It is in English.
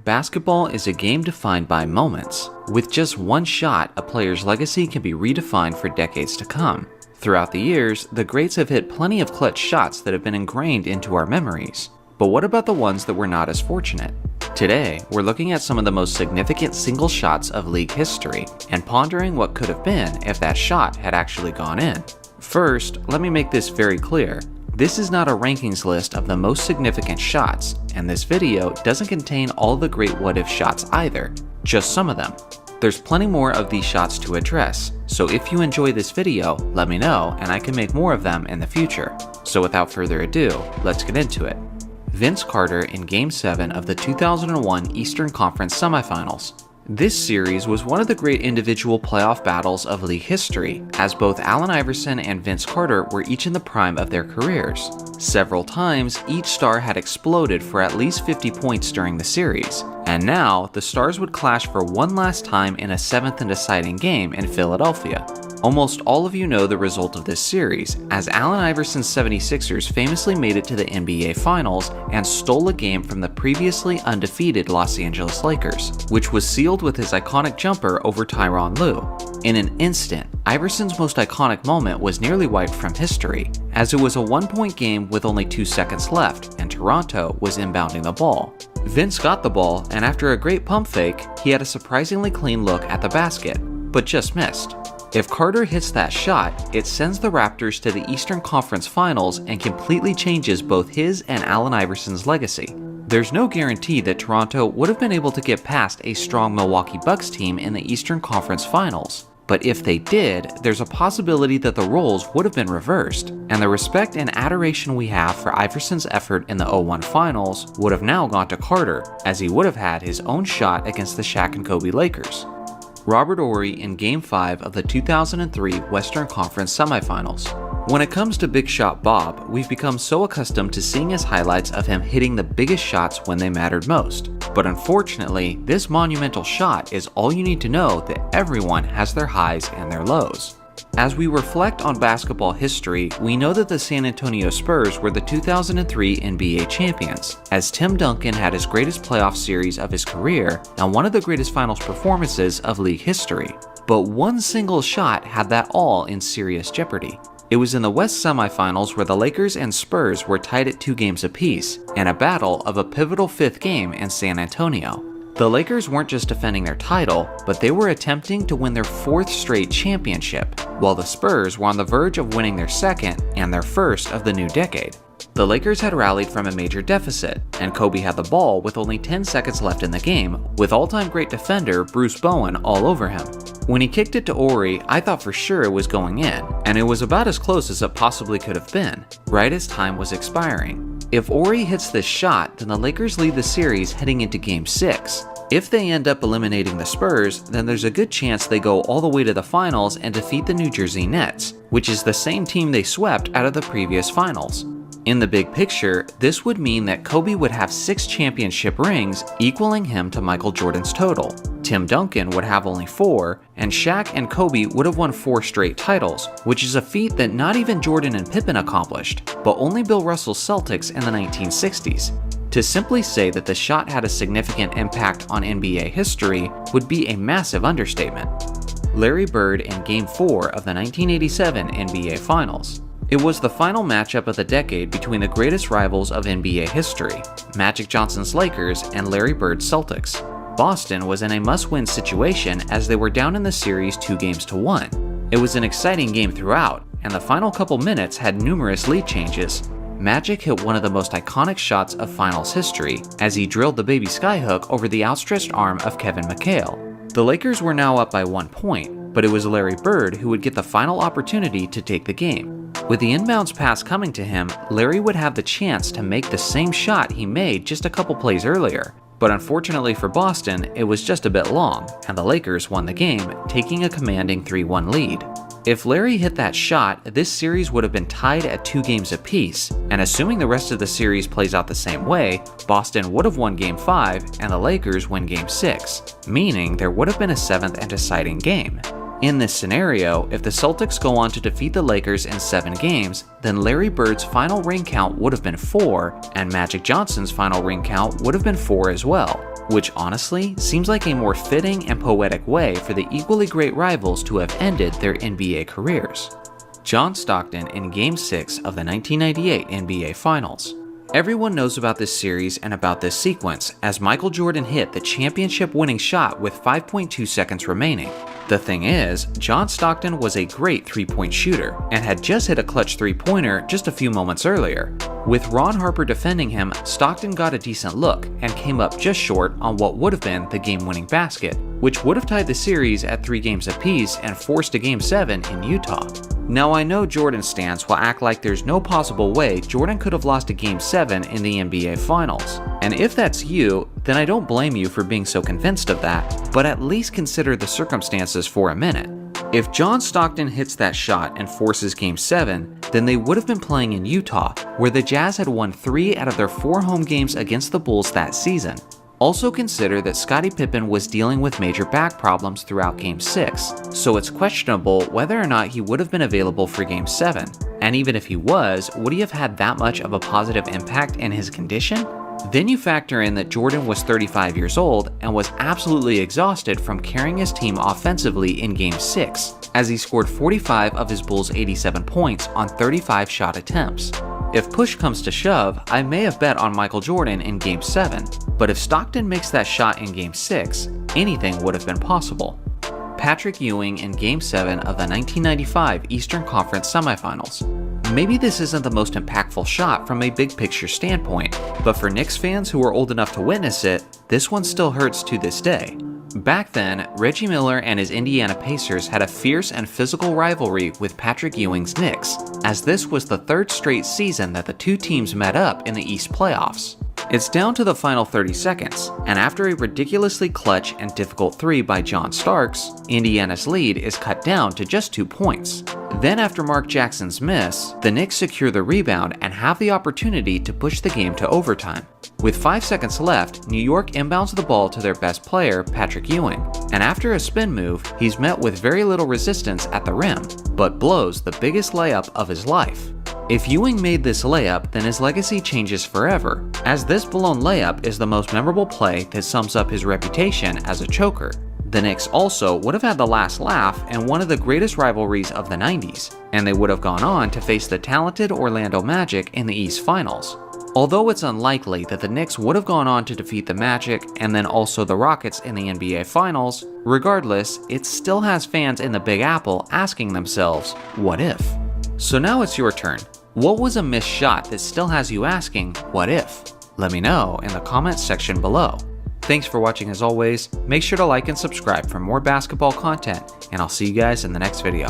Basketball is a game defined by moments. With just one shot, a player's legacy can be redefined for decades to come. Throughout the years, the greats have hit plenty of clutch shots that have been ingrained into our memories. But what about the ones that were not as fortunate? Today, we're looking at some of the most significant single shots of league history and pondering what could have been if that shot had actually gone in. First, let me make this very clear. This is not a rankings list of the most significant shots, and this video doesn't contain all the great what-if shots either, just some of them. There's plenty more of these shots to address, so if you enjoy this video, let me know and I can make more of them in the future. So without further ado, let's get into it. Vince Carter in Game 7 of the 2001 Eastern Conference Semifinals. This series was one of the great individual playoff battles of league history, as both Allen Iverson and Vince Carter were each in the prime of their careers. Several times, each star had exploded for at least 50 points during the series, and now the stars would clash for one last time in a seventh and deciding game in Philadelphia. Almost all of you know the result of this series, as Allen Iverson's 76ers famously made it to the NBA Finals and stole a game from the previously undefeated Los Angeles Lakers, which was sealed with his iconic jumper over Tyronn Lue. In an instant, Iverson's most iconic moment was nearly wiped from history, as it was a one-point game with only 2 seconds left and Toronto was inbounding the ball. Vince got the ball, and after a great pump fake, he had a surprisingly clean look at the basket, but just missed. If Carter hits that shot, it sends the Raptors to the Eastern Conference Finals and completely changes both his and Allen Iverson's legacy. There's no guarantee that Toronto would have been able to get past a strong Milwaukee Bucks team in the Eastern Conference Finals. But if they did, there's a possibility that the roles would have been reversed, and the respect and adoration we have for Iverson's effort in the 01 Finals would have now gone to Carter, as he would have had his own shot against the Shaq and Kobe Lakers. Robert Horry in Game 5 of the 2003 Western Conference Semifinals. When it comes to Big Shot Bob, we've become so accustomed to seeing his highlights of him hitting the biggest shots when they mattered most. But unfortunately, this monumental shot is all you need to know that everyone has their highs and their lows. As we reflect on basketball history, we know that the San Antonio Spurs were the 2003 NBA champions, as Tim Duncan had his greatest playoff series of his career and one of the greatest finals performances of league history. But one single shot had that all in serious jeopardy. It was in the West semifinals where the Lakers and Spurs were tied at 2 games apiece, and a battle of a pivotal 5th game in San Antonio. The Lakers weren't just defending their title, but they were attempting to win their 4th straight championship, while the Spurs were on the verge of winning their 2nd and their 1st of the new decade. The Lakers had rallied from a major deficit, and Kobe had the ball with only 10 seconds left in the game, with all-time great defender Bruce Bowen all over him. When he kicked it to Horry, I thought for sure it was going in, and it was about as close as it possibly could have been, right as time was expiring. If Horry hits this shot, then the Lakers lead the series heading into Game 6. If they end up eliminating the Spurs, then there's a good chance they go all the way to the finals and defeat the New Jersey Nets, which is the same team they swept out of the previous finals. In the big picture, this would mean that Kobe would have 6 championship rings, equaling him to Michael Jordan's total. Tim Duncan would have only 4, and Shaq and Kobe would have won 4 straight titles, which is a feat that not even Jordan and Pippen accomplished, but only Bill Russell's Celtics in the 1960s. To simply say that the shot had a significant impact on NBA history would be a massive understatement. Larry Bird in Game 4 of the 1987 NBA Finals. It was the final matchup of the decade between the greatest rivals of NBA history, Magic Johnson's Lakers and Larry Bird's Celtics. Boston was in a must-win situation as they were down in the series 2-1. It was an exciting game throughout, and the final couple minutes had numerous lead changes. Magic hit one of the most iconic shots of finals history as he drilled the baby skyhook over the outstretched arm of Kevin McHale. The Lakers were now up by 1 point, but it was Larry Bird who would get the final opportunity to take the game. With the inbounds pass coming to him, Larry would have the chance to make the same shot he made just a couple plays earlier. But unfortunately for Boston, it was just a bit long, and the Lakers won the game, taking a commanding 3-1 lead. If Larry hit that shot, this series would have been tied at 2 games apiece, and assuming the rest of the series plays out the same way, Boston would have won Game 5 and the Lakers win Game 6, meaning there would have been a 7th and deciding game. In this scenario, if the Celtics go on to defeat the Lakers in 7 games, then Larry Bird's final ring count would have been 4, and Magic Johnson's final ring count would have been 4 as well. which honestly seems like a more fitting and poetic way for the equally great rivals to have ended their NBA careers. John Stockton in Game 6 of the 1998 NBA Finals. Everyone knows about this series and about this sequence as Michael Jordan hit the championship-winning shot with 5.2 seconds remaining. The thing is, John Stockton was a great three-point shooter and had just hit a clutch three-pointer just a few moments earlier. With Ron Harper defending him, Stockton got a decent look and came up just short on what would have been the game-winning basket, which would have tied the series at 3 games apiece and forced a Game 7 in Utah. Now I know Jordan stans will act like there's no possible way Jordan could have lost a Game 7 in the NBA Finals. And if that's you, then I don't blame you for being so convinced of that, but at least consider the circumstances for a minute. If John Stockton hits that shot and forces Game 7, then they would have been playing in Utah, where the Jazz had won 3 out of their 4 home games against the Bulls that season. Also consider that Scottie Pippen was dealing with major back problems throughout Game 6, so it's questionable whether or not he would have been available for Game 7. And even if he was, would he have had that much of a positive impact in his condition? Then you factor in that Jordan was 35 years old and was absolutely exhausted from carrying his team offensively in Game 6, as he scored 45 of his Bulls' 87 points on 35 shot attempts. If push comes to shove, I may have bet on Michael Jordan in Game 7, but if Stockton makes that shot in Game 6, anything would have been possible. Patrick Ewing in Game 7 of the 1995 Eastern Conference Semifinals. Maybe this isn't the most impactful shot from a big picture standpoint, but for Knicks fans who were old enough to witness it, this one still hurts to this day. Back then, Reggie Miller and his Indiana Pacers had a fierce and physical rivalry with Patrick Ewing's Knicks, as this was the 3rd straight season that the two teams met up in the East playoffs. It's down to the final 30 seconds, and after a ridiculously clutch and difficult 3 by John Starks, Indiana's lead is cut down to just 2 points. Then after Mark Jackson's miss, the Knicks secure the rebound and have the opportunity to push the game to overtime. With 5 seconds left, New York inbounds the ball to their best player, Patrick Ewing, and after a spin move, he's met with very little resistance at the rim, but blows the biggest layup of his life. If Ewing made this layup, then his legacy changes forever, as this blown layup is the most memorable play that sums up his reputation as a choker. The Knicks also would have had the last laugh in one of the greatest rivalries of the 90s, and they would have gone on to face the talented Orlando Magic in the East Finals. Although it's unlikely that the Knicks would have gone on to defeat the Magic and then also the Rockets in the NBA Finals, regardless, it still has fans in the Big Apple asking themselves, what if? So now it's your turn. What was a missed shot that still has you asking, what if? Let me know in the comments section below. Thanks for watching as always, make sure to like and subscribe for more basketball content, and I'll see you guys in the next video.